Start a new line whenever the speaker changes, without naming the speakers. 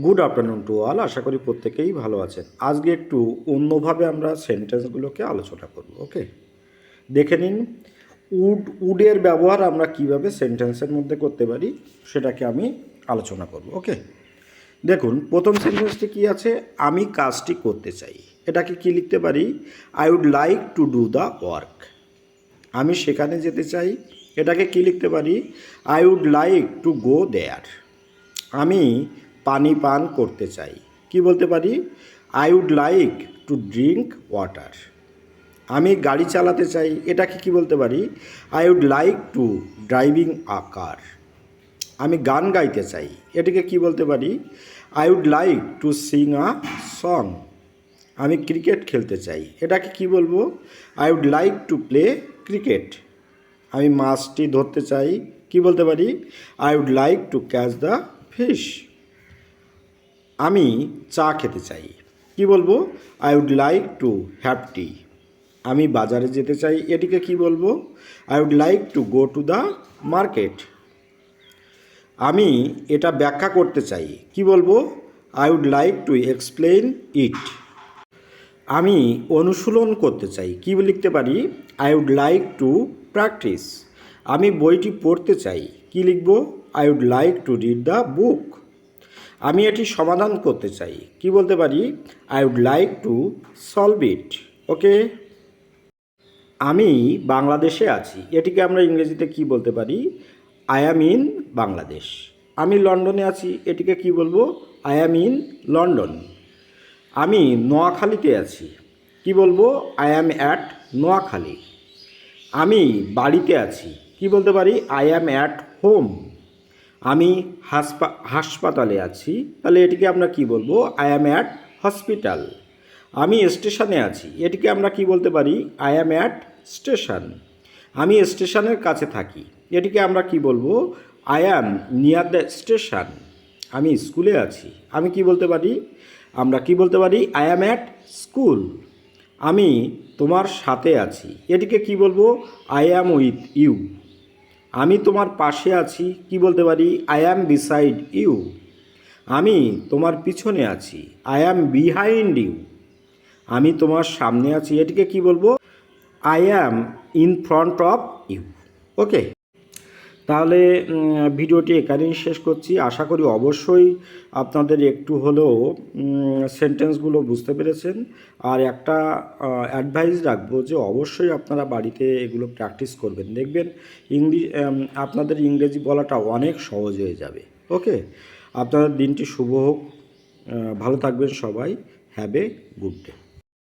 Good afternoon to all. আশা করি প্রত্যেকেই ভালো আছেন। আজকে একটু অন্যভাবে আমরা সেন্টেন্সগুলোকে আলোচনা করব। ওকে, দেখে নিন উডের ব্যবহার আমরা কিভাবে সেন্টেন্সের মধ্যে করতে পারি সেটাকে আমি আলোচনা করব। ওকে, দেখুন প্রথম সেন্টেন্সটি কি আছে, আমি কাজটি করতে চাই। এটাকে কি লিখতে পারি, I would like to do the work. আমি সেখানে যেতে চাই, এটাকে কি লিখতে পারি, I would like to go there. আমি পানি পান করতে চাই, কি বলতে পারি, I would like to drink water. আমি গাড়ি চালাতে চাই, এটাকে কি বলতে পারি, I would like to driving a car. আমি গান গাইতে চাই, এটাকে কি বলতে পারি, I would like to sing a song. আমি ক্রিকেট খেলতে চাই, এটাকে কি বলবো, I would like to play cricket. আমি মাছটি ধরতে চাই, কি বলতে পারি, I would like to catch the fish. আমি চা খেতে চাই, কি বলবো, I would like to have tea. আমি বাজারে যেতে চাই, এটিকে কি বলবো, I would like to go to the market. আমি এটা ব্যাখ্যা করতে চাই, কি বলবো, I would like to explain it. আমি অনুশীলন করতে চাই, কি লিখতে পারি, I would like to practise. আমি বইটি পড়তে চাই, কি লিখব, I would like to read the book. আমি এটি সমাধান করতে চাই, কি বলতে পারি, I would like to solve it. Okay, আমি বাংলাদেশে আছি, এটিকে আমরা ইংরেজিতে কি বলতে পারি, আই অ্যাম ইন বাংলাদেশ। আমি লন্ডনে আছি, এটিকে কি বলবো, আই অ্যাম ইন লন্ডন। আমি নোয়াখালীতে আছি, কি বলবো, আই অ্যাম অ্যাট নোয়াখালী। আমি বাড়িতে আছি, কি বলতে পারি, আই অ্যাম অ্যাট হোম। আমি হাসপাতালে আছি, তাহলে এটিকে আমরা কি বলবো, আই অ্যাম অ্যাট হসপিটাল। আমি স্টেশনে আছি, এটিকে আমরা কি বলতে পারি, আই অ্যাম অ্যাট স্টেশন। আমি স্টেশনের কাছে থাকি, এটিকে আমরা কি বলবো, I am near the station. আমি স্কুলে আছি, আমি কি বলতে পারি, আমরা কি বলতে পারি, আই অ্যাম অ্যাট স্কুল। আমি তোমার সাথে আছি, এটিকে কি বলবো, আই অ্যাম উইথ ইউ। আমি তোমার পাশে আছি, কি বলতে পারি, আই অ্যাম বিসাইড ইউ। আমি তোমার পিছনে আছি, আই অ্যাম বিহাইন্ড ইউ। আমি তোমার সামনে আছি, এটিকে কি বলবো, I am in front of you. Okay, তাহলে ভিডিওটি এখানেই শেষ করছি। আশা করি অবশ্যই আপনাদের একটু হলেও সেন্টেন্সগুলো বুঝতে পেরেছেন। আর একটা অ্যাডভাইস রাখবো যে অবশ্যই আপনারা বাড়িতে এগুলো প্র্যাকটিস করবেন, দেখবেন আপনাদের ইংরেজি বলাটা অনেক সহজ হয়ে যাবে। ওকে, আপনাদের দিনটি শুভ হোক, ভালো থাকবেন সবাই, হ্যাভ এ গুড ডে।